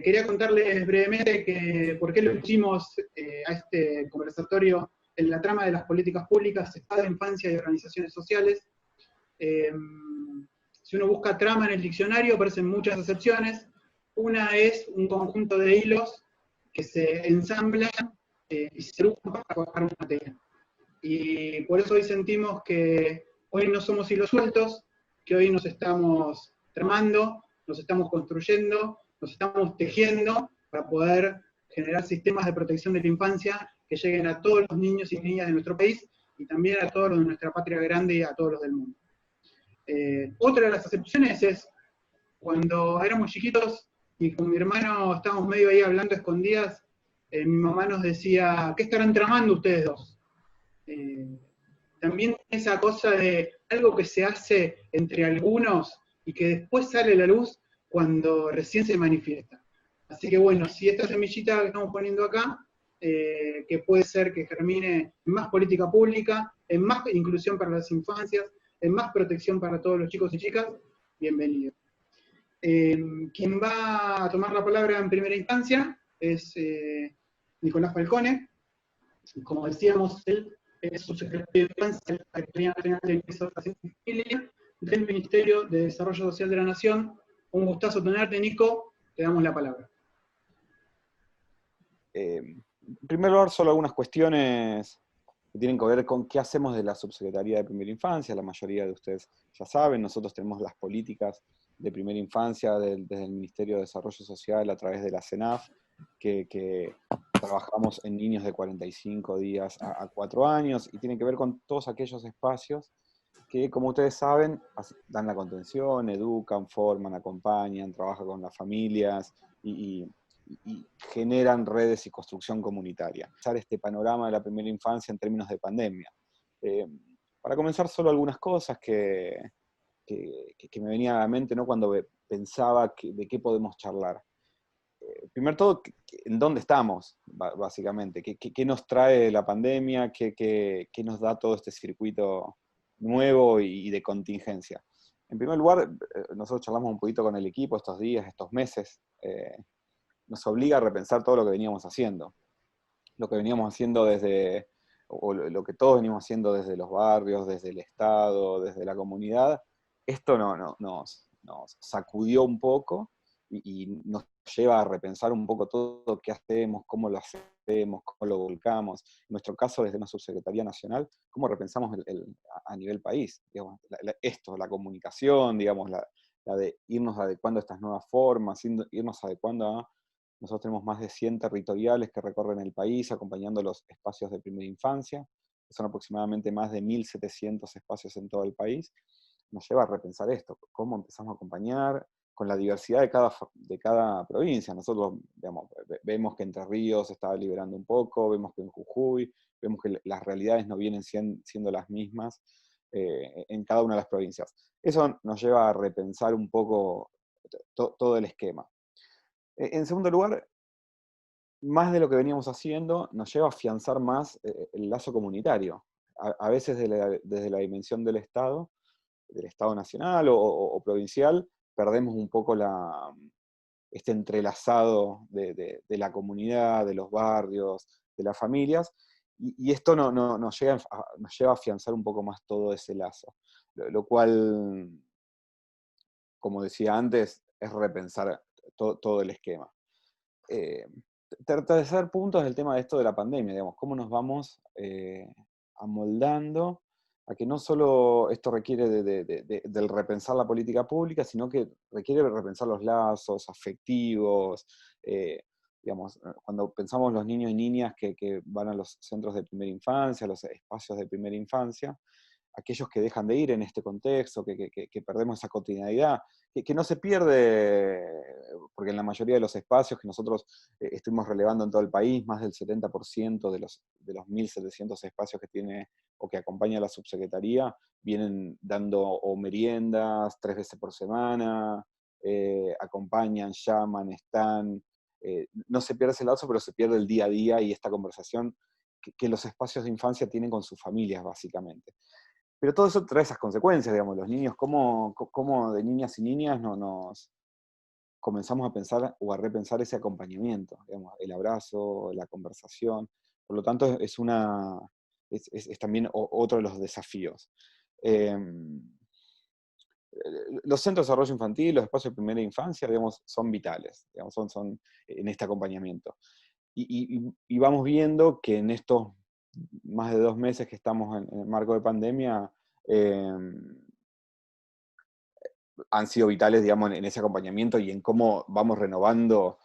Quería contarles brevemente por qué lo pusimos a este conversatorio en la trama de las políticas públicas, Estado de Infancia y Organizaciones Sociales. Si uno busca trama en el diccionario, aparecen muchas acepciones. Una es un conjunto de hilos que se ensamblan y se usan para trabajar una tarea. Y por eso hoy sentimos que hoy no somos hilos sueltos, que hoy nos estamos tramando, nos estamos construyendo, nos estamos tejiendo para poder generar sistemas de protección de la infancia que lleguen a todos los niños y niñas de nuestro país y también a todos los de nuestra patria grande y a todos los del mundo. Otra de las excepciones es cuando éramos chiquitos y con mi hermano estábamos medio ahí hablando escondidas, mi mamá nos decía, ¿qué estarán tramando ustedes dos? También esa cosa de algo que se hace entre algunos y que después sale a la luz cuando recién se manifiesta. Así que bueno, si esta semillita que estamos poniendo acá, que puede ser que germine en más política pública, en más inclusión para las infancias, en más protección para todos los chicos y chicas, bienvenido. Quien va a tomar la palabra en primera instancia es Nicolás Falcone. Como decíamos, él es subsecretario de Infancia de la Secretaría Nacional de Educación y Familia del Ministerio de Desarrollo Social de la Nación. Un gustazo tenerte, Nico. Te damos la palabra. En primer lugar, solo algunas cuestiones que tienen que ver con qué hacemos de la Subsecretaría de Primera Infancia. La mayoría de ustedes ya saben, nosotros tenemos las políticas de primera infancia desde el Ministerio de Desarrollo Social a través de la CENAF, que trabajamos en niños de 45 días a 4 años, y tiene que ver con todos aquellos espacios que, como ustedes saben, dan la contención, educan, forman, acompañan, trabajan con las familias y generan redes y construcción comunitaria. Usar este panorama de la primera infancia en términos de pandemia. Para comenzar, solo algunas cosas que me venían a la mente, ¿no?, cuando pensaba de qué podemos charlar. Primero todo, ¿en dónde estamos, básicamente? ¿Qué nos trae la pandemia? ¿Qué nos da todo este circuito nuevo y de contingencia? En primer lugar, nosotros charlamos un poquito con el equipo estos días, estos meses. Nos obliga a repensar todo lo que veníamos haciendo. Lo que veníamos haciendo o lo que todos venimos haciendo desde los barrios, desde el Estado, desde la comunidad. Esto nos sacudió un poco y nos lleva a repensar un poco todo qué hacemos, cómo lo hacemos, cómo lo volcamos. En nuestro caso, desde una subsecretaría nacional, cómo repensamos a nivel país, digamos, la comunicación, digamos, la de irnos adecuando a estas nuevas formas, irnos adecuando a... Nosotros tenemos más de 100 territoriales que recorren el país, acompañando los espacios de primera infancia, que son aproximadamente más de 1.700 espacios en todo el país. Nos lleva a repensar esto, cómo empezamos a acompañar con la diversidad de cada provincia. Nosotros, digamos, vemos que Entre Ríos está liberando un poco, vemos que en Jujuy, vemos que las realidades no vienen siendo las mismas en cada una de las provincias. Eso nos lleva a repensar un poco todo el esquema. En segundo lugar, más de lo que veníamos haciendo, nos lleva a afianzar más el lazo comunitario. A veces desde la dimensión del Estado nacional o provincial, perdemos un poco este entrelazado de la comunidad, de los barrios, de las familias, y esto nos lleva a afianzar un poco más todo ese lazo. Lo cual, como decía antes, es repensar todo el esquema. Tercer punto es el tema de esto de la pandemia, digamos, cómo nos vamos amoldando a que no solo esto requiere del repensar la política pública, sino que requiere repensar los lazos afectivos, digamos, cuando pensamos los niños y niñas que van a los centros de primera infancia, a los espacios de primera infancia, aquellos que dejan de ir en este contexto, que perdemos esa cotidianidad, que no se pierde, porque en la mayoría de los espacios que nosotros estuvimos relevando en todo el país, más del 70% de los 1.700 espacios que tiene o que acompaña la subsecretaría, vienen dando o meriendas 3 veces por semana, acompañan, llaman, están, no se pierde ese lazo, pero se pierde el día a día y esta conversación que los espacios de infancia tienen con sus familias, básicamente. Pero todo eso trae esas consecuencias, digamos, los niños, cómo de niñas y niñas comenzamos a pensar o a repensar ese acompañamiento, digamos, el abrazo, la conversación. Por lo tanto, es también otro de los desafíos. Los centros de desarrollo infantil, los espacios de primera infancia, digamos, son vitales, digamos, son en este acompañamiento. Y vamos viendo que en estos más de 2 meses que estamos en el marco de pandemia, han sido vitales, digamos, en ese acompañamiento y en cómo vamos renovando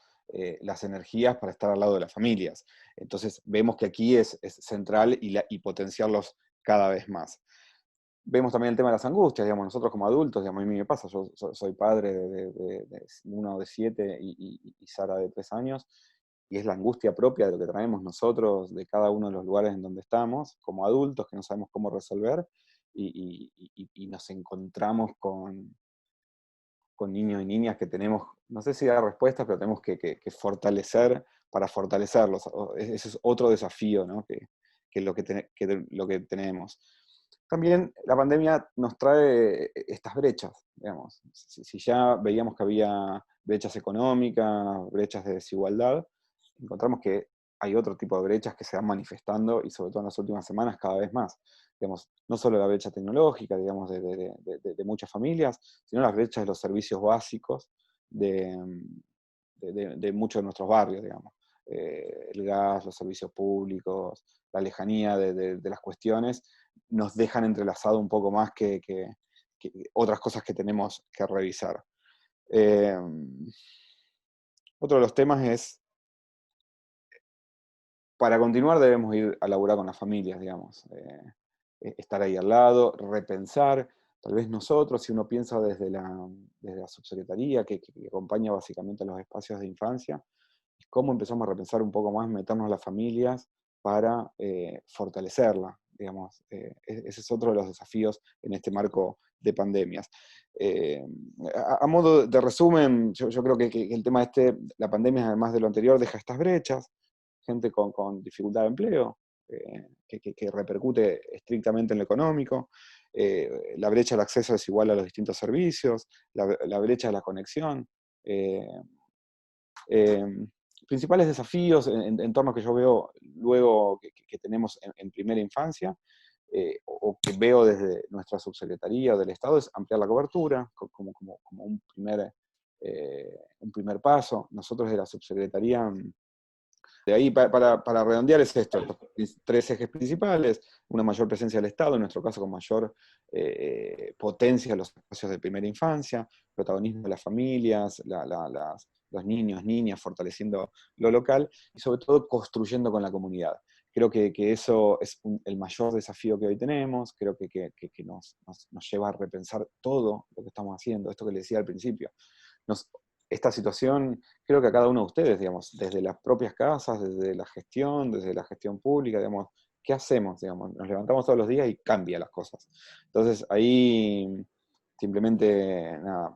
las energías para estar al lado de las familias. Entonces vemos que aquí es central y potenciarlos cada vez más. Vemos también el tema de las angustias, digamos, nosotros como adultos, digamos, a mí me pasa, yo soy padre de uno de 7 y Sara de 3 años, y es la angustia propia de lo que traemos nosotros de cada uno de los lugares en donde estamos, como adultos que no sabemos cómo resolver, y nos encontramos con niños y niñas que tenemos, no sé si dar respuestas, pero tenemos que fortalecer para fortalecerlos. Ese es otro desafío, ¿no? que lo que tenemos. También la pandemia nos trae estas brechas, digamos. Si ya veíamos que había brechas económicas, brechas de desigualdad, encontramos que hay otro tipo de brechas que se van manifestando, y sobre todo en las últimas semanas cada vez más. Digamos, no solo la brecha tecnológica, digamos, de muchas familias, sino las brechas de los servicios básicos de muchos de nuestros barrios, digamos. El gas, los servicios públicos, la lejanía de las cuestiones, nos dejan entrelazado un poco más que otras cosas que tenemos que revisar. Otro de los temas es, para continuar debemos ir a laburar con las familias, digamos. Estar ahí al lado, repensar, tal vez nosotros, si uno piensa desde la subsecretaría, que acompaña básicamente a los espacios de infancia, cómo empezamos a repensar un poco más, meternos a las familias para fortalecerla, digamos. Ese es otro de los desafíos en este marco de pandemias. A modo de resumen, yo creo que el tema la pandemia, además de lo anterior, deja estas brechas, gente con dificultad de empleo, que repercute estrictamente en lo económico, la brecha del acceso desigual a los distintos servicios, la brecha de la conexión, principales desafíos, entornos que yo veo luego que tenemos en primera infancia, o que veo desde nuestra subsecretaría o del Estado, es ampliar la cobertura como un primer paso. Nosotros de la subsecretaría, de ahí para redondear, es esto: los 3 ejes principales: una mayor presencia del Estado, en nuestro caso con mayor potencia los espacios de primera infancia, protagonismo de las familias, los niños, niñas, fortaleciendo lo local, y sobre todo construyendo con la comunidad. Creo que eso es el mayor desafío que hoy tenemos. Creo que nos lleva a repensar todo lo que estamos haciendo, esto que les decía al principio. Esta situación, creo que a cada uno de ustedes, digamos, desde las propias casas, desde la gestión pública, digamos, ¿qué hacemos? Digamos, nos levantamos todos los días y cambia las cosas. Entonces ahí simplemente, nada,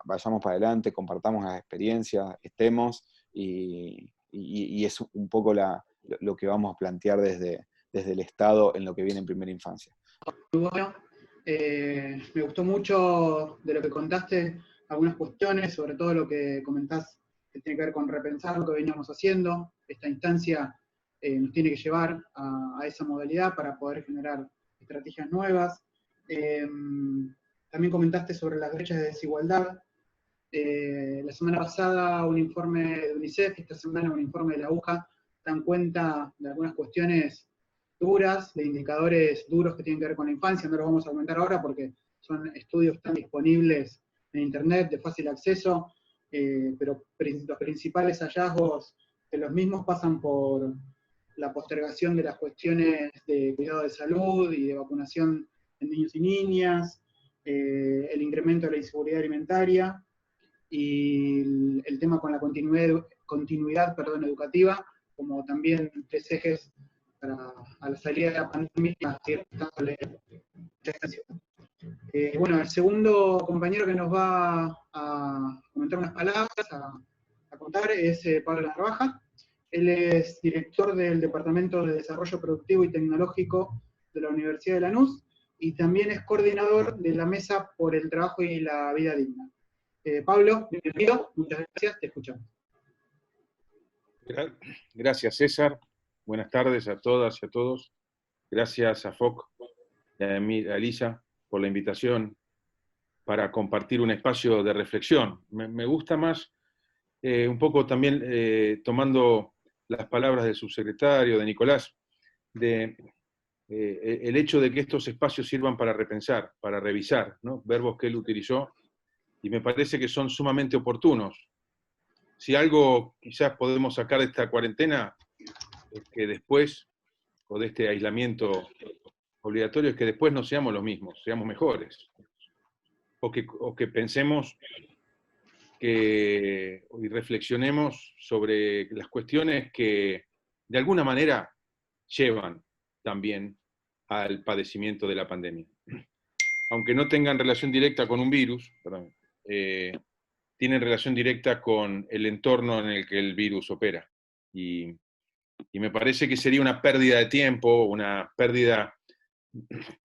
vayamos para adelante, compartamos las experiencias, estemos, y es un poco lo que vamos a plantear desde el Estado en lo que viene en primera infancia. Muy bueno. Me gustó mucho de lo que contaste, algunas cuestiones, sobre todo lo que comentás que tiene que ver con repensar lo que veníamos haciendo. Esta instancia nos tiene que llevar a esa modalidad para poder generar estrategias nuevas. También comentaste sobre las brechas de desigualdad. La semana pasada un informe de UNICEF, esta semana un informe de la UJA, dan cuenta de algunas cuestiones duras, de indicadores duros que tienen que ver con la infancia. No los vamos a comentar ahora porque son estudios tan disponibles en internet, de fácil acceso, pero los principales hallazgos de los mismos pasan por la postergación de las cuestiones de cuidado de salud y de vacunación en niños y niñas, el incremento de la inseguridad alimentaria, y el tema con la continuidad educativa, como también 3 ejes a la salida de la pandemia. Bueno, el segundo compañero que nos va a comentar unas palabras, a contar, es Pablo Narvaja. Él es director del Departamento de Desarrollo Productivo y Tecnológico de la Universidad de Lanús, y también es coordinador de la Mesa por el Trabajo y la Vida Digna. Pablo, bienvenido, muchas gracias, te escuchamos. Gracias, César. Buenas tardes a todas y a todos. Gracias a FOC y a Elisa por la invitación para compartir un espacio de reflexión. Me gusta más, un poco también tomando las palabras del subsecretario, de Nicolás, el hecho de que estos espacios sirvan para repensar, para revisar, ¿no? Verbos que él utilizó, y me parece que son sumamente oportunos. Si algo quizás podemos sacar de esta cuarentena, es que después, o de este aislamiento obligatorio, es que después no seamos los mismos, seamos mejores. O que pensemos y reflexionemos sobre las cuestiones que de alguna manera llevan también al padecimiento de la pandemia. Aunque no tengan relación directa con un virus, perdón, tienen relación directa con el entorno en el que el virus opera. Y me parece que sería una pérdida de tiempo, una pérdida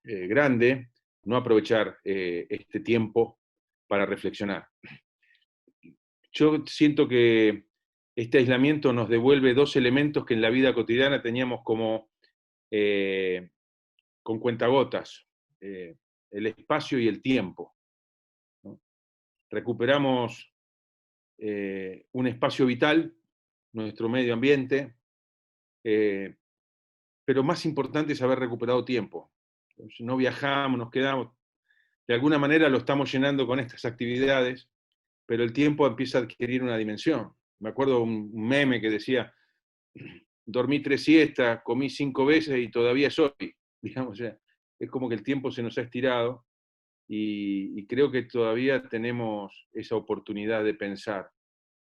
grande, no aprovechar este tiempo para reflexionar. Yo siento que este aislamiento nos devuelve dos elementos que en la vida cotidiana teníamos como con cuentagotas, el espacio y el tiempo, ¿no? Recuperamos un espacio vital, nuestro medio ambiente, pero más importante es haber recuperado tiempo. No viajamos, nos quedamos, de alguna manera lo estamos llenando con estas actividades, pero el tiempo empieza a adquirir una dimensión. Me acuerdo un meme que decía, dormí 3 siestas, comí 5 veces y todavía soy, digamos, o sea, es como que el tiempo se nos ha estirado y creo que todavía tenemos esa oportunidad de pensar.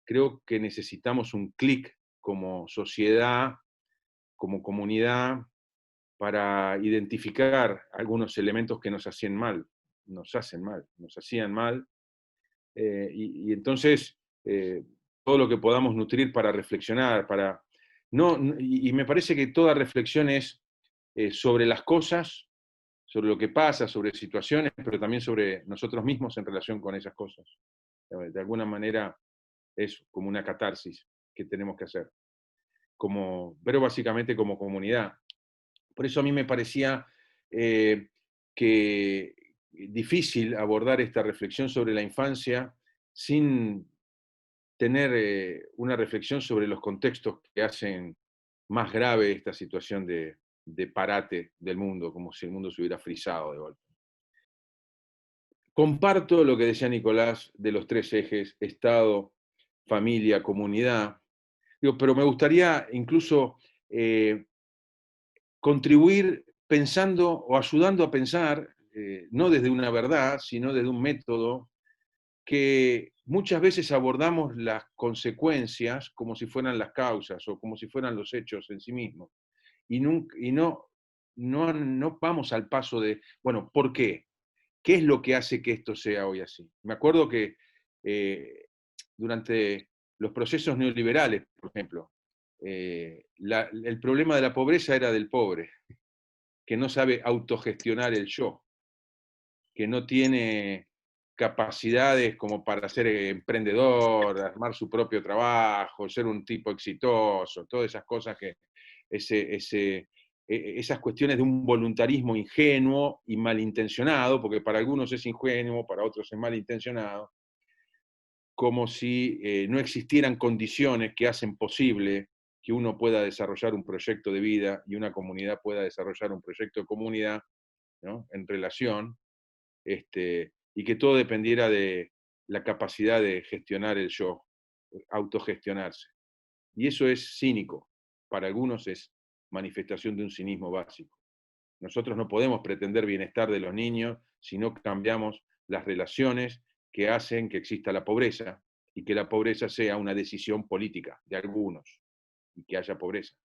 Creo que necesitamos un clic como sociedad, como comunidad, para identificar algunos elementos que nos hacían mal, nos hacían mal, y entonces todo lo que podamos nutrir para reflexionar, y me parece que toda reflexión es sobre las cosas, sobre lo que pasa, sobre situaciones, pero también sobre nosotros mismos en relación con esas cosas. De alguna manera es como una catarsis que tenemos que hacer, pero básicamente como comunidad. Por eso a mí me parecía que difícil abordar esta reflexión sobre la infancia sin tener una reflexión sobre los contextos que hacen más grave esta situación de parate del mundo, como si el mundo se hubiera frisado de golpe. Comparto lo que decía Nicolás de los 3 ejes, Estado, familia, comunidad, pero me gustaría incluso contribuir pensando o ayudando a pensar, no desde una verdad, sino desde un método que muchas veces abordamos las consecuencias como si fueran las causas o como si fueran los hechos en sí mismos. Y no vamos al paso de, bueno, ¿por qué? ¿Qué es lo que hace que esto sea hoy así? Me acuerdo que durante los procesos neoliberales, por ejemplo, el problema de la pobreza era del pobre, que no sabe autogestionar el yo, que no tiene capacidades como para ser emprendedor, armar su propio trabajo, ser un tipo exitoso, todas esas cosas esas cuestiones de un voluntarismo ingenuo y malintencionado, porque para algunos es ingenuo, para otros es malintencionado, como si no existieran condiciones que hacen posible que uno pueda desarrollar un proyecto de vida y una comunidad pueda desarrollar un proyecto de comunidad, ¿no? En relación, y que todo dependiera de la capacidad de gestionar el yo, autogestionarse. Y eso es cínico. Para algunos es manifestación de un cinismo básico. Nosotros no podemos pretender bienestar de los niños si no cambiamos las relaciones que hacen que exista la pobreza y que la pobreza sea una decisión política de algunos y que haya pobreza.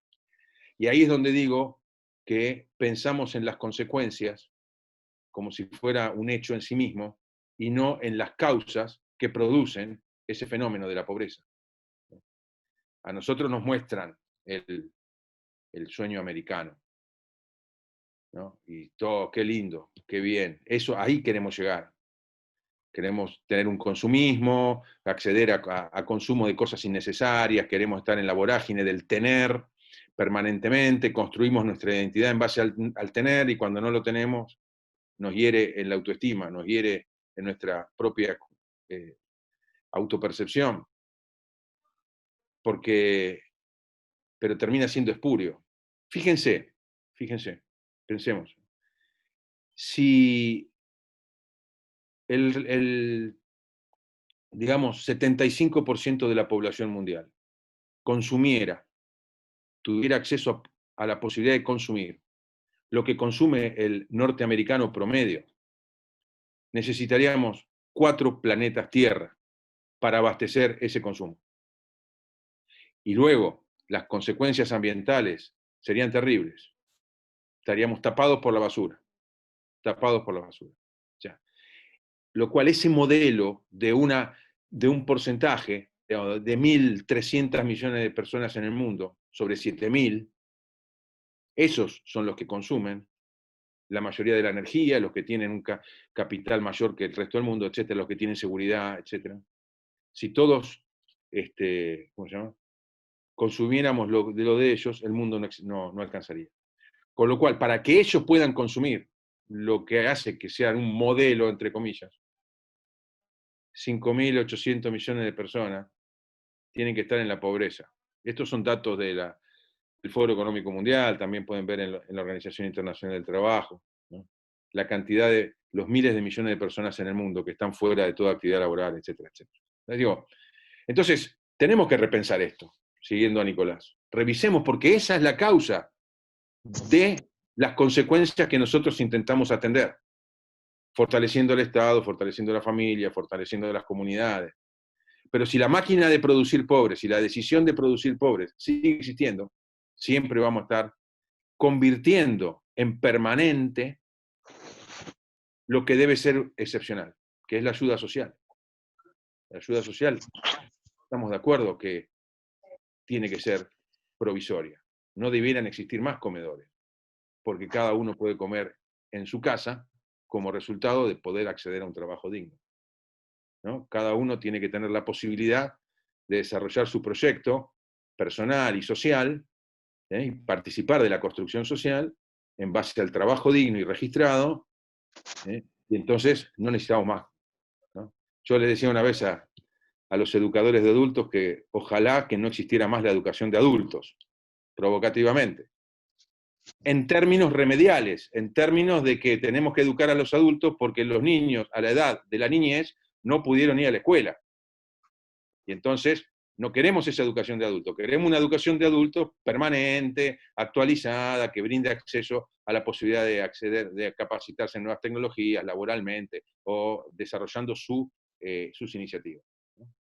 Y ahí es donde digo que pensamos en las consecuencias como si fuera un hecho en sí mismo y no en las causas que producen ese fenómeno de la pobreza. A nosotros nos muestran el sueño americano, ¿no? Y todo, qué lindo, qué bien. Eso, ahí queremos llegar. Queremos tener un consumismo, acceder a consumo de cosas innecesarias, queremos estar en la vorágine del tener permanentemente, construimos nuestra identidad en base al tener, y cuando no lo tenemos nos hiere en la autoestima, nos hiere en nuestra propia autopercepción, pero termina siendo espurio. Fíjense, pensemos. Si digamos, 75% de la población mundial consumiera, tuviera acceso a la posibilidad de consumir lo que consume el norteamericano promedio, necesitaríamos 4 planetas Tierra para abastecer ese consumo. Y luego, las consecuencias ambientales serían terribles. Estaríamos tapados por la basura. Tapados por la basura. Ya. Lo cual, ese modelo de un porcentaje de 1.300 millones de personas en el mundo, sobre 7.000, esos son los que consumen la mayoría de la energía, los que tienen un capital mayor que el resto del mundo, etcétera, los que tienen seguridad, etcétera. Si todos ¿cómo se llama? Consumiéramos lo de ellos, el mundo no alcanzaría. Con lo cual, para que ellos puedan consumir lo que hace que sea un modelo, entre comillas, 5.800 millones de personas tienen que estar en la pobreza. Estos son datos del Foro Económico Mundial, también pueden ver en la Organización Internacional del Trabajo, ¿no? La cantidad de los miles de millones de personas en el mundo que están fuera de toda actividad laboral, etcétera, etcétera. Les digo, entonces, tenemos que repensar esto, siguiendo a Nicolás. Revisemos, porque esa es la causa de las consecuencias que nosotros intentamos atender, fortaleciendo el Estado, fortaleciendo la familia, fortaleciendo las comunidades. Pero si la máquina de producir pobres y la decisión de producir pobres sigue existiendo, siempre vamos a estar convirtiendo en permanente lo que debe ser excepcional, que es la ayuda social. La ayuda social, estamos de acuerdo que tiene que ser provisoria. No debieran existir más comedores, porque cada uno puede comer en su casa como resultado de poder acceder a un trabajo digno, ¿no? Cada uno tiene que tener la posibilidad de desarrollar su proyecto personal y social, y participar de la construcción social en base al trabajo digno y registrado, y entonces no necesitamos más, ¿no? Yo le decía una vez a los educadores de adultos que ojalá que no existiera más la educación de adultos, provocativamente, en términos remediales, en términos de que tenemos que educar a los adultos porque los niños a la edad de la niñez no pudieron ir a la escuela. Y entonces no queremos esa educación de adultos, queremos una educación de adultos permanente, actualizada, que brinde acceso a la posibilidad de acceder, de capacitarse en nuevas tecnologías, laboralmente, o desarrollando sus iniciativas, ¿no?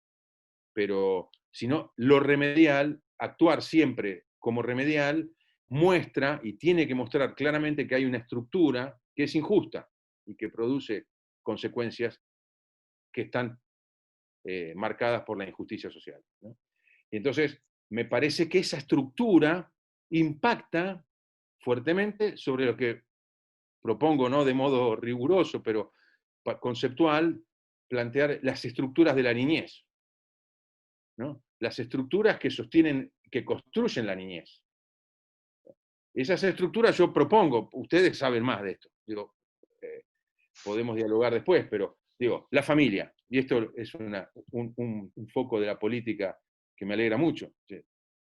Pero si no, lo remedial, actuar siempre como remedial, muestra y tiene que mostrar claramente que hay una estructura que es injusta y que produce consecuencias que están marcadas por la injusticia social, ¿no? Y entonces, me parece que esa estructura impacta fuertemente sobre lo que propongo, no de modo riguroso, pero conceptual, plantear las estructuras de la niñez, ¿no? Las estructuras que sostienen, que construyen la niñez. Esas estructuras yo propongo, ustedes saben más de esto, digo, podemos dialogar después, pero digo, la familia, y esto es un foco de la política que me alegra mucho.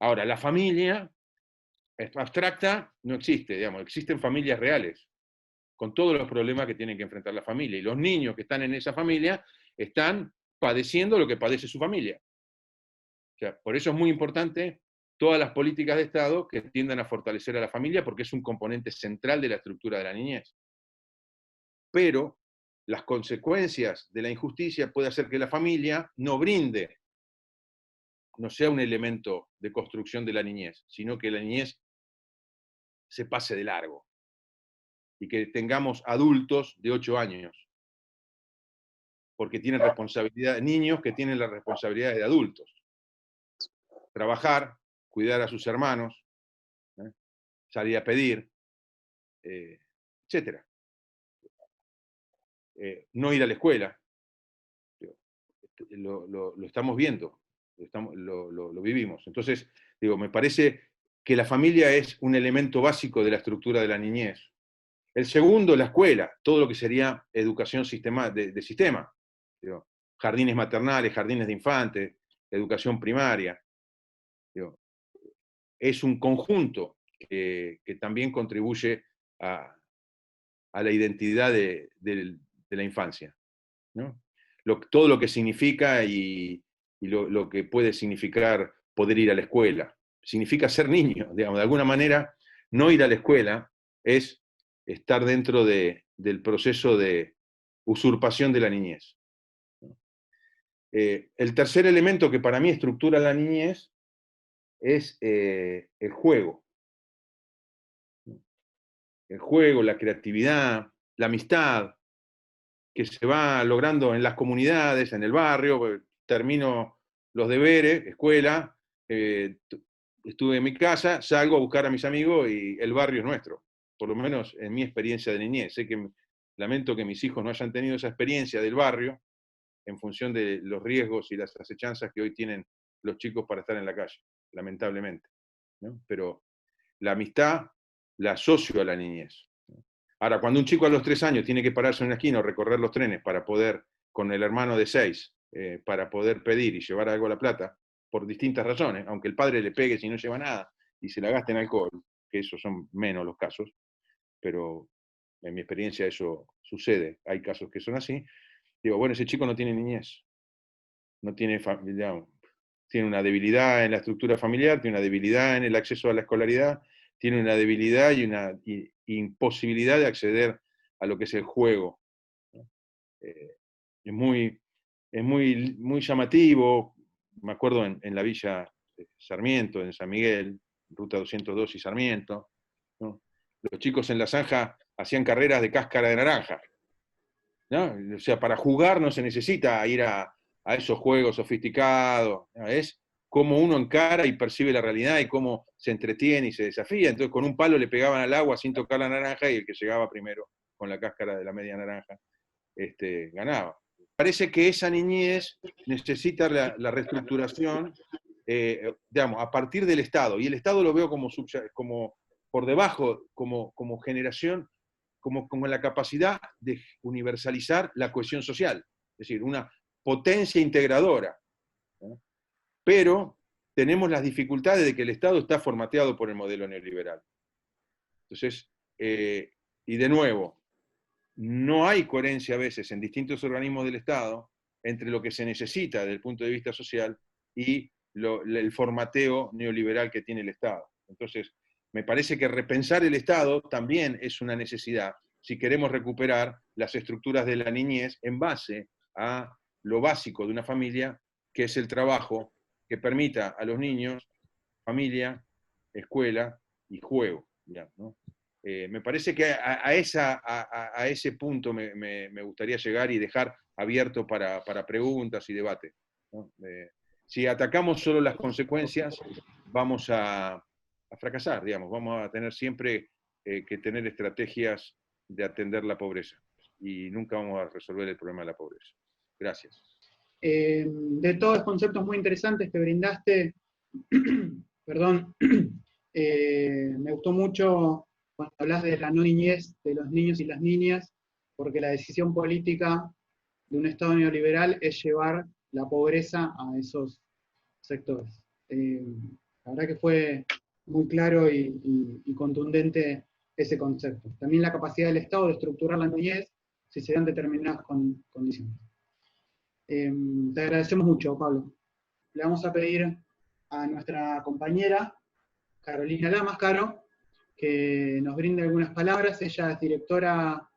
Ahora, la familia abstracta no existe, digamos, existen familias reales, con todos los problemas que tienen que enfrentar la familia, y los niños que están en esa familia están padeciendo lo que padece su familia. O sea, por eso es muy importante todas las políticas de Estado que tiendan a fortalecer a la familia, porque es un componente central de la estructura de la niñez. Pero las consecuencias de la injusticia puede hacer que la familia no brinde, no sea un elemento de construcción de la niñez, sino que la niñez se pase de largo y que tengamos adultos de 8 años, porque tienen responsabilidad, niños que tienen las responsabilidades de adultos. Trabajar, cuidar a sus hermanos, salir a pedir, etc. No ir a la escuela, lo estamos viendo, lo vivimos. Entonces, digo, me parece que la familia es un elemento básico de la estructura de la niñez. El segundo, la escuela, todo lo que sería educación de sistema. Digo, jardines maternales, jardines de infantes, educación primaria. Digo, es un conjunto que también contribuye a la identidad de la infancia, ¿no? Todo lo que significa y lo que puede significar poder ir a la escuela. Significa ser niño, digamos, de alguna manera, no ir a la escuela es estar dentro del proceso de usurpación de la niñez. El tercer elemento que para mí estructura la niñez es el juego. El juego, la creatividad, la amistad, que se va logrando en las comunidades, en el barrio. Termino los deberes, escuela, estuve en mi casa, salgo a buscar a mis amigos y el barrio es nuestro, por lo menos en mi experiencia de niñez. Sé que lamento que mis hijos no hayan tenido esa experiencia del barrio en función de los riesgos y las acechanzas que hoy tienen los chicos para estar en la calle, lamentablemente, ¿no? Pero la amistad la asocio a la niñez. Ahora, cuando un chico a los 3 años tiene que pararse en una esquina o recorrer los trenes para poder, con el hermano de 6, para poder pedir y llevar algo a la plata, por distintas razones, aunque el padre le pegue si no lleva nada y se la gaste en alcohol, que esos son menos los casos, pero en mi experiencia eso sucede, hay casos que son así. Digo, bueno, ese chico no tiene niñez, no tiene, digamos, tiene una debilidad en la estructura familiar, tiene una debilidad en el acceso a la escolaridad, tiene una debilidad y una imposibilidad de acceder a lo que es el juego. Es muy llamativo. Me acuerdo en la villa Sarmiento, en San Miguel, ruta 202 y Sarmiento, ¿no? Los chicos en la zanja hacían carreras de cáscara de naranja, ¿no? O sea, para jugar no se necesita ir a esos juegos sofisticados, ¿no? Es cómo uno encara y percibe la realidad y cómo se entretiene y se desafía. Entonces con un palo le pegaban al agua sin tocar la naranja y el que llegaba primero con la cáscara de la media naranja ganaba. Parece que esa niñez necesita la reestructuración, digamos, a partir del Estado. Y el Estado lo veo como por debajo, como generación, como la capacidad de universalizar la cohesión social. Es decir, una potencia integradora, ¿no? Pero tenemos las dificultades de que el Estado está formateado por el modelo neoliberal. Entonces, y de nuevo, no hay coherencia a veces en distintos organismos del Estado entre lo que se necesita desde el punto de vista social y el formateo neoliberal que tiene el Estado. Entonces, me parece que repensar el Estado también es una necesidad si queremos recuperar las estructuras de la niñez en base a lo básico de una familia, que es el trabajo que permita a los niños familia, escuela y juego, digamos, ¿no? Me parece que a ese punto me gustaría llegar y dejar abierto para preguntas y debate, ¿no? Si atacamos solo las consecuencias, vamos a fracasar, digamos, vamos a tener siempre que tener estrategias de atender la pobreza y nunca vamos a resolver el problema de la pobreza. Gracias. De todos los conceptos muy interesantes que brindaste, perdón, me gustó mucho cuando hablas de la no niñez de los niños y las niñas, porque la decisión política de un Estado neoliberal es llevar la pobreza a esos sectores. La verdad que fue muy claro y contundente ese concepto. También la capacidad del Estado de estructurar la niñez si se dan determinadas condiciones. Te agradecemos mucho, Pablo. Le vamos a pedir a nuestra compañera, Carolina Lamas, Caro, que nos brinde algunas palabras. Ella es directora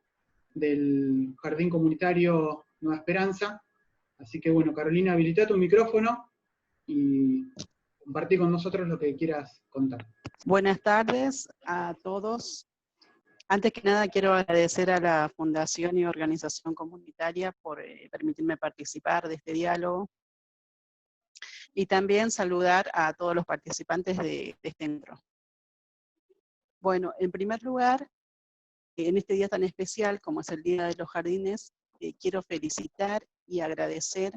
del Jardín Comunitario Nueva Esperanza. Así que bueno, Carolina, habilita tu micrófono y compartí con nosotros lo que quieras contar. Buenas tardes a todos. Antes que nada quiero agradecer a la Fundación y Organización Comunitaria por permitirme participar de este diálogo. Y también saludar a todos los participantes de este encuentro. Bueno, en primer lugar, en este día tan especial como es el Día de los Jardines, quiero felicitar y agradecer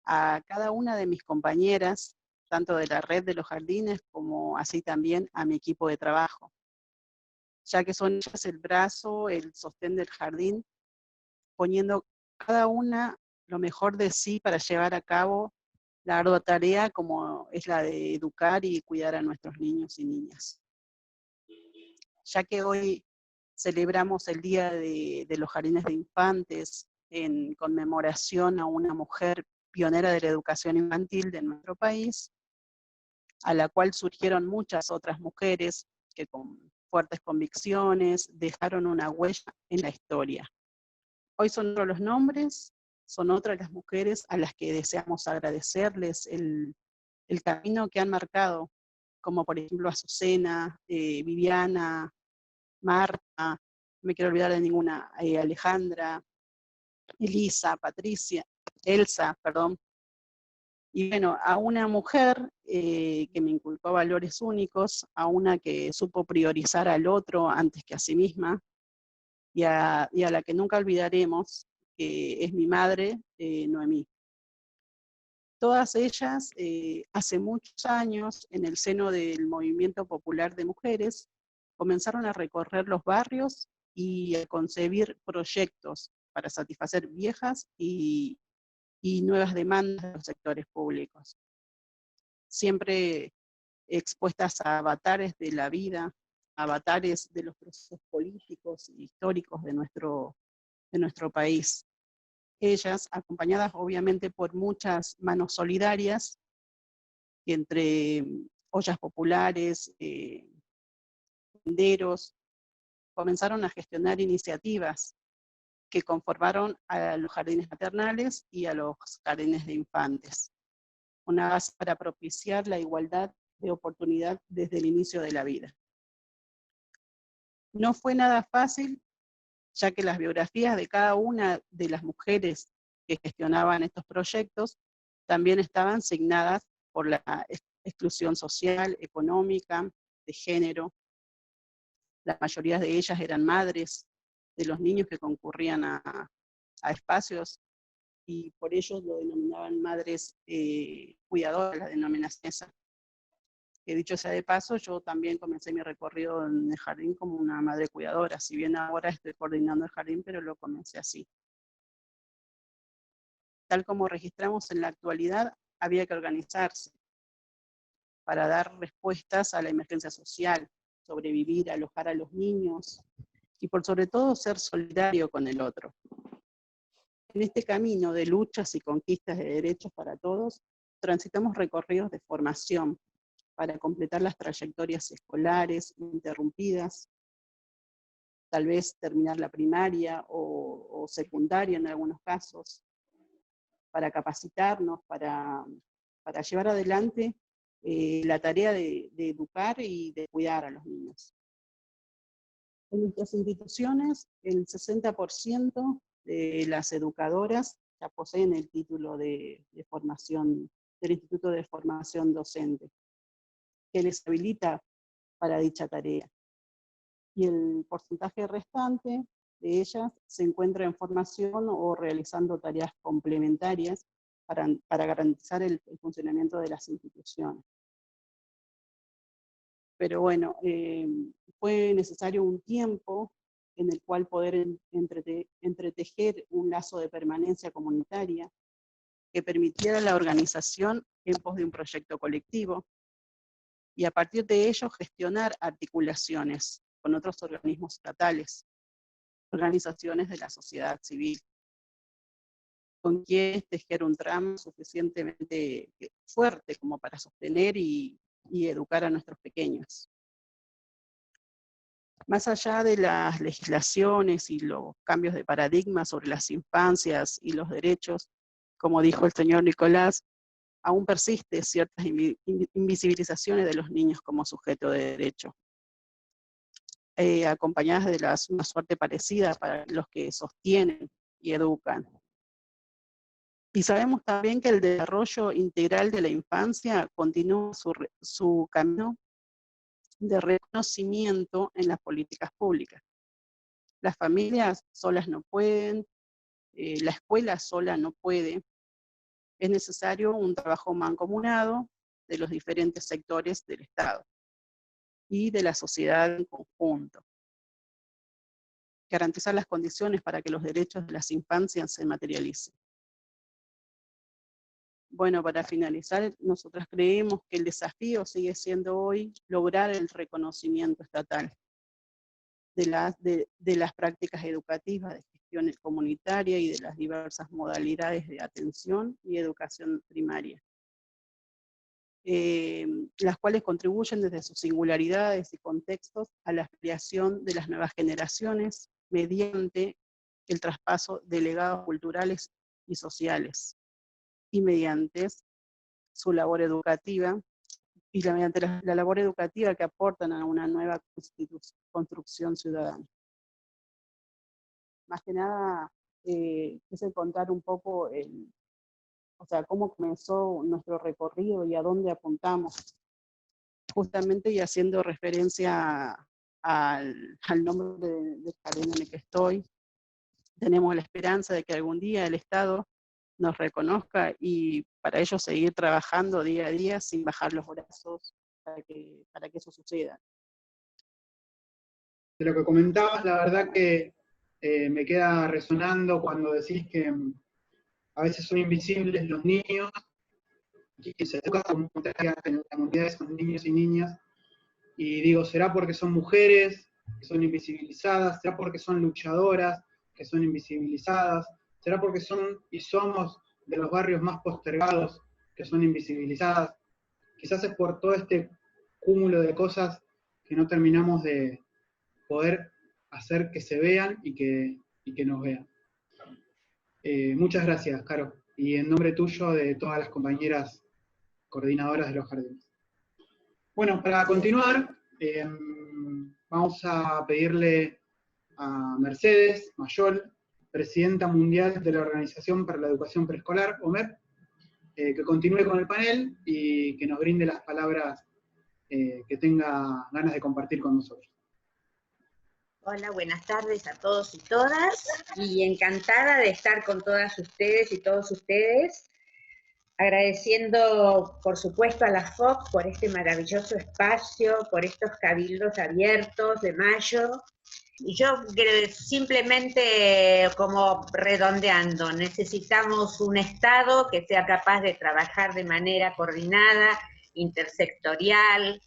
a cada una de mis compañeras, tanto de la red de los jardines como así también a mi equipo de trabajo, ya que son ellas el brazo, el sostén del jardín, poniendo cada una lo mejor de sí para llevar a cabo la ardua tarea como es la de educar y cuidar a nuestros niños y niñas. Ya que hoy celebramos el Día de los Jardines de Infantes en conmemoración a una mujer pionera de la educación infantil de nuestro país, a la cual surgieron muchas otras mujeres que con fuertes convicciones dejaron una huella en la historia. Hoy son otros los nombres, son otras las mujeres a las que deseamos agradecerles el camino que han marcado, como por ejemplo Azucena, Viviana, Marta, no me quiero olvidar de ninguna, Alejandra, Elisa, Patricia, Elsa, perdón. Y bueno, a una mujer que me inculcó valores únicos, a una que supo priorizar al otro antes que a sí misma, y a la que nunca olvidaremos, que es mi madre, Noemí. Todas ellas, hace muchos años, en el seno del Movimiento Popular de Mujeres, comenzaron a recorrer los barrios y a concebir proyectos para satisfacer viejas y nuevas demandas de los sectores públicos. Siempre expuestas a avatares de la vida, avatares de los procesos políticos e históricos de nuestro país. Ellas, acompañadas obviamente por muchas manos solidarias, entre ollas populares, tenderos, comenzaron a gestionar iniciativas que conformaron a los jardines maternales y a los jardines de infantes, una base para propiciar la igualdad de oportunidad desde el inicio de la vida. No fue nada fácil, ya que las biografías de cada una de las mujeres que gestionaban estos proyectos también estaban signadas por la exclusión social, económica, de género. La mayoría de ellas eran madres de los niños que concurrían a espacios, y por ello lo denominaban madres cuidadoras, la denominación esa. Que dicho sea de paso, yo también comencé mi recorrido en el jardín como una madre cuidadora, si bien ahora estoy coordinando el jardín, pero lo comencé así. Tal como registramos en la actualidad, había que organizarse para dar respuestas a la emergencia social, sobrevivir, alojar a los niños, y por sobre todo ser solidario con el otro. En este camino de luchas y conquistas de derechos para todos, transitamos recorridos de formación para completar las trayectorias escolares interrumpidas, tal vez terminar la primaria o secundaria en algunos casos, para capacitarnos, para llevar adelante la tarea de educar y de cuidar a los niños. En nuestras instituciones, el 60% de las educadoras ya poseen el título de formación del Instituto de Formación Docente, que les habilita para dicha tarea. Y el porcentaje restante de ellas se encuentra en formación o realizando tareas complementarias para garantizar el funcionamiento de las instituciones. Pero bueno, fue necesario un tiempo en el cual poder entretejer un lazo de permanencia comunitaria que permitiera la organización en pos de un proyecto colectivo, y a partir de ello gestionar articulaciones con otros organismos estatales, organizaciones de la sociedad civil, con quienes tejer un tramo suficientemente fuerte como para sostener y educar a nuestros pequeños. Más allá de las legislaciones y los cambios de paradigma sobre las infancias y los derechos, como dijo el señor Nicolás, aún persisten ciertas invisibilizaciones de los niños como sujeto de derecho, acompañadas de una suerte parecida para los que sostienen y educan. Y sabemos también que el desarrollo integral de la infancia continúa su camino de reconocimiento en las políticas públicas. Las familias solas no pueden, la escuela sola no puede, Es necesario un trabajo mancomunado de los diferentes sectores del Estado y de la sociedad en conjunto. Garantizar las condiciones para que los derechos de las infancias se materialicen. Bueno, para finalizar, nosotros creemos que el desafío sigue siendo hoy lograr el reconocimiento estatal de las prácticas educativas de gestión comunitaria y de las diversas modalidades de atención y educación primaria, las cuales contribuyen desde sus singularidades y contextos a la creación de las nuevas generaciones mediante el traspaso de legados culturales y sociales, y mediante su labor educativa, y mediante la labor educativa que aportan a una nueva construcción ciudadana. Más que nada, quise contar un poco cómo comenzó nuestro recorrido y a dónde apuntamos, justamente y haciendo referencia al nombre del jardín en el que estoy. Tenemos la esperanza de que algún día el Estado nos reconozca y para ello seguir trabajando día a día sin bajar los brazos para que eso suceda. De lo que comentabas, la verdad que me queda resonando cuando decís que a veces son invisibles los niños, y se educa como en la comunidad son niños y niñas, y digo, ¿será porque son mujeres que son invisibilizadas? ¿Será porque son luchadoras que son invisibilizadas? ¿Será porque son y somos de los barrios más postergados que son invisibilizadas? Quizás es por todo este cúmulo de cosas que no terminamos de poder hacer que se vean y que nos vean. Muchas gracias, Caro, y en nombre tuyo de todas las compañeras coordinadoras de los jardines. Bueno, para continuar, vamos a pedirle a Mercedes Mayol, presidenta mundial de la Organización para la Educación Preescolar, OMEP, que continúe con el panel y que nos brinde las palabras que tenga ganas de compartir con nosotros. Hola, buenas tardes a todos y todas, y encantada de estar con todas ustedes y todos ustedes, agradeciendo por supuesto a la FOC por este maravilloso espacio, por estos cabildos abiertos de mayo, y yo simplemente como redondeando, necesitamos un Estado que sea capaz de trabajar de manera coordinada, intersectorial,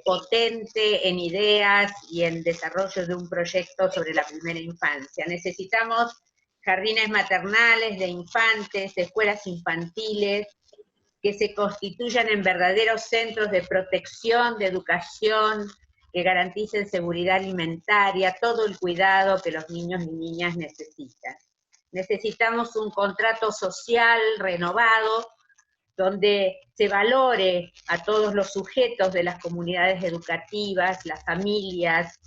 potente en ideas y en desarrollo de un proyecto sobre la primera infancia. Necesitamos jardines maternales de infantes, escuelas infantiles, que se constituyan en verdaderos centros de protección, de educación, que garanticen seguridad alimentaria, todo el cuidado que los niños y niñas necesitan. Necesitamos un contrato social renovado, donde se valore a todos los sujetos de las comunidades educativas, las familias,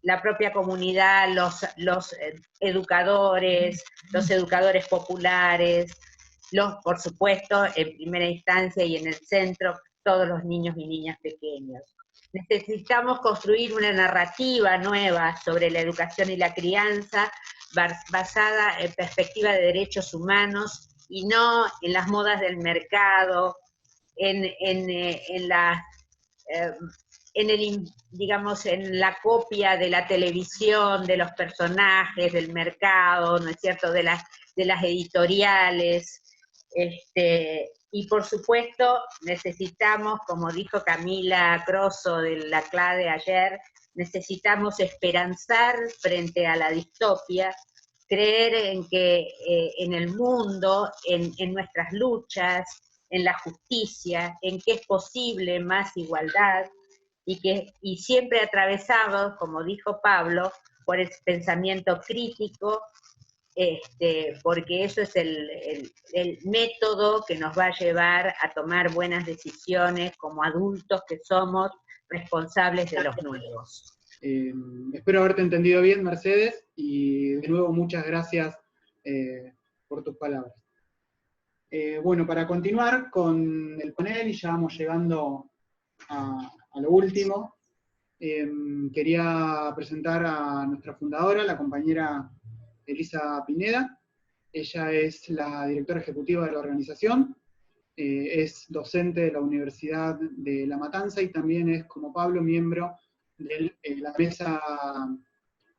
la propia comunidad, los educadores populares, por supuesto, en primera instancia y en el centro, todos los niños y niñas pequeños. Necesitamos construir una narrativa nueva sobre la educación y la crianza, basada en perspectiva de derechos humanos, y no en las modas del mercado, en la copia de la televisión, de los personajes, del mercado, ¿no es cierto?, de las editoriales, y por supuesto necesitamos, como dijo Camila Crosso de la CLADE ayer, necesitamos esperanzar frente a la distopia, creer en que en el mundo, en nuestras luchas, en la justicia, en que es posible más igualdad, y siempre atravesados, como dijo Pablo, por el pensamiento crítico, porque eso es el método que nos va a llevar a tomar buenas decisiones como adultos que somos responsables de los nuevos. Espero haberte entendido bien, Mercedes, y de nuevo muchas gracias por tus palabras. Bueno, para continuar con el panel, y ya vamos llegando a lo último, quería presentar a nuestra fundadora, la compañera Elisa Pineda, Ella es la directora ejecutiva de la organización, es docente de la Universidad de La Matanza y también es, como Pablo, miembro de la mesa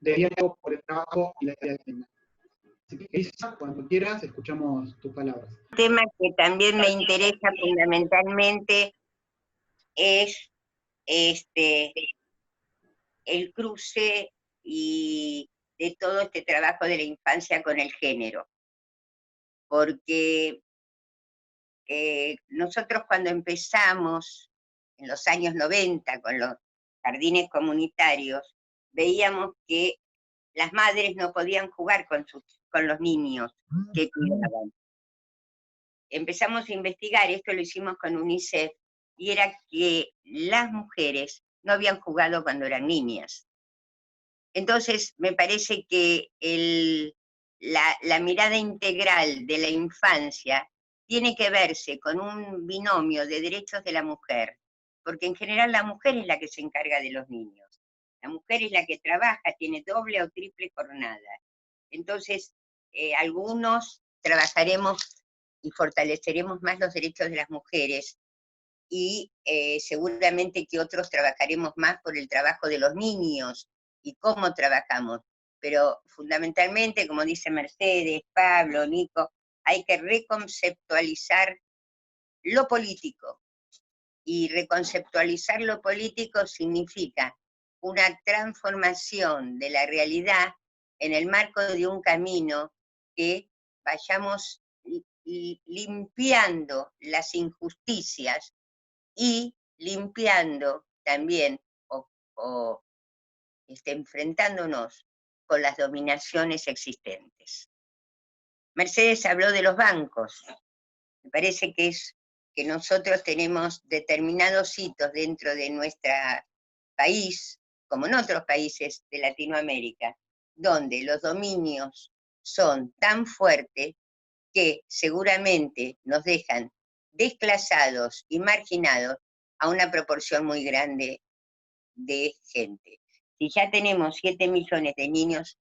de diálogo por el trabajo y la idea de agenda. Así que, Isa, cuando quieras, escuchamos tus palabras. Un tema que también me interesa fundamentalmente es el cruce y de todo este trabajo de la infancia con el género. Porque nosotros cuando empezamos en los años 90 con los jardines comunitarios, veíamos que las madres no podían jugar con los niños que cuidaban. Empezamos a investigar, esto lo hicimos con UNICEF, y era que las mujeres no habían jugado cuando eran niñas. Entonces, me parece que la mirada integral de la infancia tiene que verse con un binomio de derechos de la mujer, porque en general la mujer es la que se encarga de los niños. La mujer es la que trabaja, tiene doble o triple jornada. Entonces, algunos trabajaremos y fortaleceremos más los derechos de las mujeres, y seguramente que otros trabajaremos más por el trabajo de los niños y cómo trabajamos. Pero fundamentalmente, como dice Mercedes, Pablo, Nico, hay que reconceptualizar lo político. Y reconceptualizar lo político significa una transformación de la realidad en el marco de un camino que vayamos limpiando las injusticias y limpiando también enfrentándonos con las dominaciones existentes. Mercedes habló de los bancos. Me parece que nosotros tenemos determinados hitos dentro de nuestro país, como en otros países de Latinoamérica, donde los dominios son tan fuertes que seguramente nos dejan desplazados y marginados a una proporción muy grande de gente. Si ya tenemos 7 millones de niños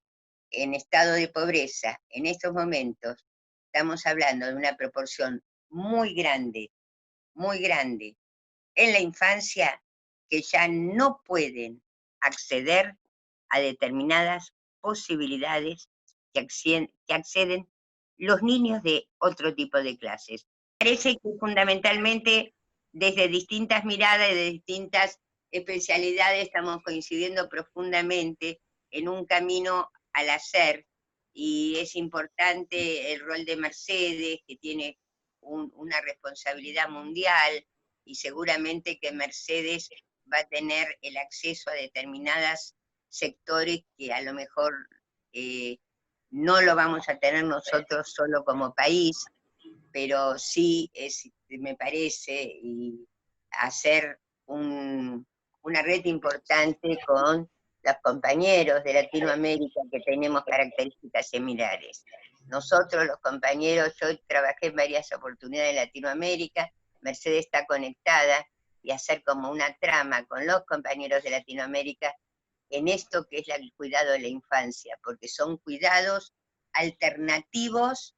en estado de pobreza en estos momentos, estamos hablando de una proporción muy grande en la infancia que ya no pueden acceder a determinadas posibilidades que acceden los niños de otro tipo de clases. Parece que fundamentalmente desde distintas miradas y de distintas especialidades estamos coincidiendo profundamente en un camino al hacer, y es importante el rol de Mercedes, que tiene una responsabilidad mundial, y seguramente que Mercedes va a tener el acceso a determinados sectores que a lo mejor no lo vamos a tener nosotros solo como país, pero sí me parece, y hacer una red importante con los compañeros de Latinoamérica que tenemos características similares. Nosotros, los compañeros, yo trabajé en varias oportunidades en Latinoamérica, Mercedes está conectada, y hacer como una trama con los compañeros de Latinoamérica en esto que es el cuidado de la infancia, porque son cuidados alternativos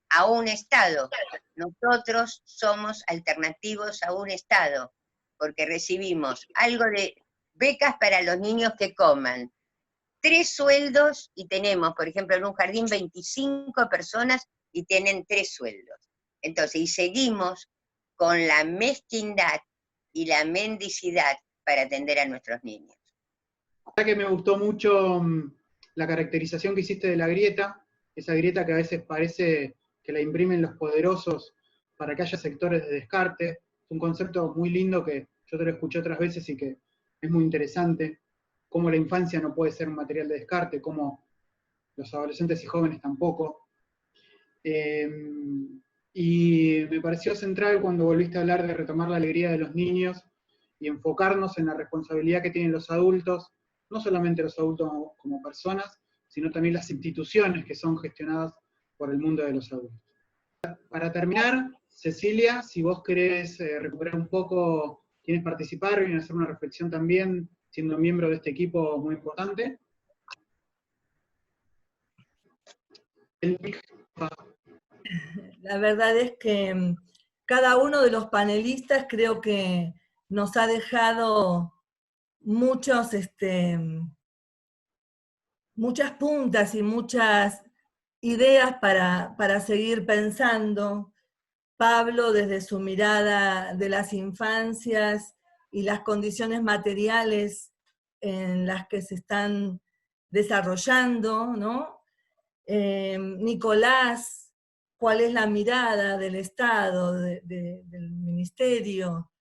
a un Estado. Nosotros somos alternativos a un Estado, porque recibimos algo de becas para los niños que coman, 3 sueldos, y tenemos, por ejemplo, en un jardín 25 personas y tienen 3 sueldos. Entonces, y seguimos con la mezquindad y la mendicidad para atender a nuestros niños. La verdad que me gustó mucho la caracterización que hiciste de la grieta, esa grieta que a veces parece que la imprimen los poderosos para que haya sectores de descarte. Es un concepto muy lindo que yo te lo escuché otras veces y que es muy interesante, cómo la infancia no puede ser un material de descarte, cómo los adolescentes y jóvenes tampoco. Y me pareció central cuando volviste a hablar de retomar la alegría de los niños y enfocarnos en la responsabilidad que tienen los adultos, no solamente los adultos como personas, sino también las instituciones que son gestionadas por el mundo de los adultos. Para terminar, Cecilia, si vos querés recuperar un poco quiénes participaron y hacer una reflexión también, siendo miembro de este equipo muy importante. La verdad es que cada uno de los panelistas creo que nos ha dejado muchas puntas y muchas ideas para seguir pensando. Pablo, desde su mirada de las infancias y las condiciones materiales en las que se están desarrollando, ¿no? Nicolás, cuál es la mirada del Estado, del Ministerio,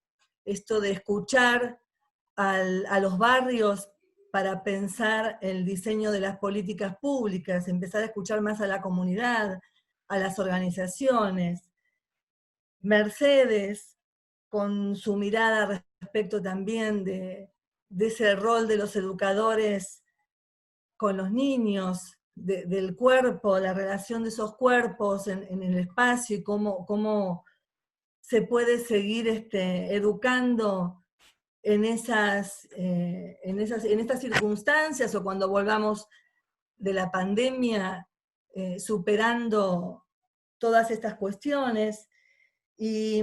esto de escuchar a los barrios para pensar el diseño de las políticas públicas, empezar a escuchar más a la comunidad, a las organizaciones. Mercedes, con su mirada respecto también de ese rol de los educadores con los niños, del cuerpo, la relación de esos cuerpos en el espacio y cómo se puede seguir educando en estas circunstancias, o cuando volvamos de la pandemia, superando todas estas cuestiones. Y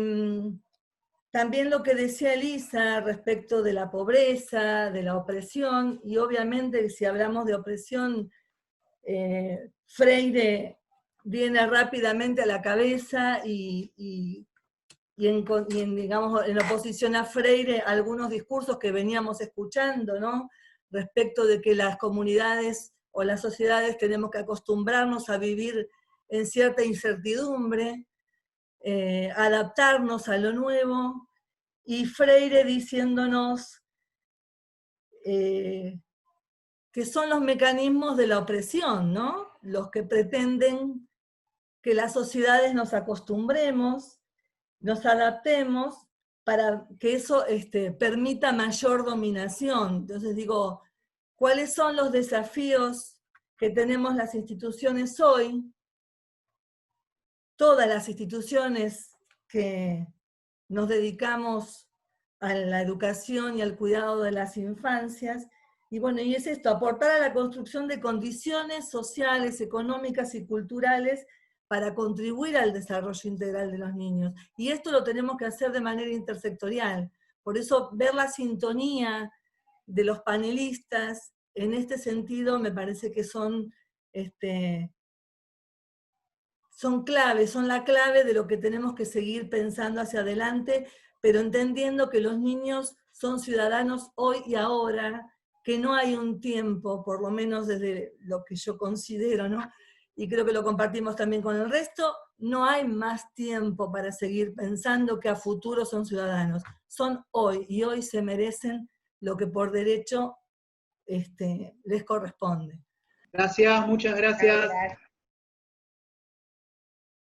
también lo que decía Elisa respecto de la pobreza, de la opresión, y obviamente si hablamos de opresión, Freire viene rápidamente a la cabeza y digamos, en oposición a Freire, algunos discursos que veníamos escuchando, ¿no? Respecto de que las comunidades o las sociedades tenemos que acostumbrarnos a vivir en cierta incertidumbre, adaptarnos a lo nuevo, y Freire diciéndonos que son los mecanismos de la opresión, ¿no? Los que pretenden que las sociedades nos acostumbremos, nos adaptemos, para que eso permita mayor dominación. Entonces digo, ¿cuáles son los desafíos que tenemos las instituciones hoy? Todas las instituciones que nos dedicamos a la educación y al cuidado de las infancias. Y bueno, y es esto, aportar a la construcción de condiciones sociales, económicas y culturales para contribuir al desarrollo integral de los niños. Y esto lo tenemos que hacer de manera intersectorial. Por eso ver la sintonía de los panelistas en este sentido me parece que son claves, son la clave de lo que tenemos que seguir pensando hacia adelante, pero entendiendo que los niños son ciudadanos hoy y ahora, que no hay un tiempo, por lo menos desde lo que yo considero, ¿no? Y creo que lo compartimos también con el resto, no hay más tiempo para seguir pensando que a futuro son ciudadanos. Son hoy, y hoy se merecen lo que por derecho les corresponde. Gracias, muchas gracias.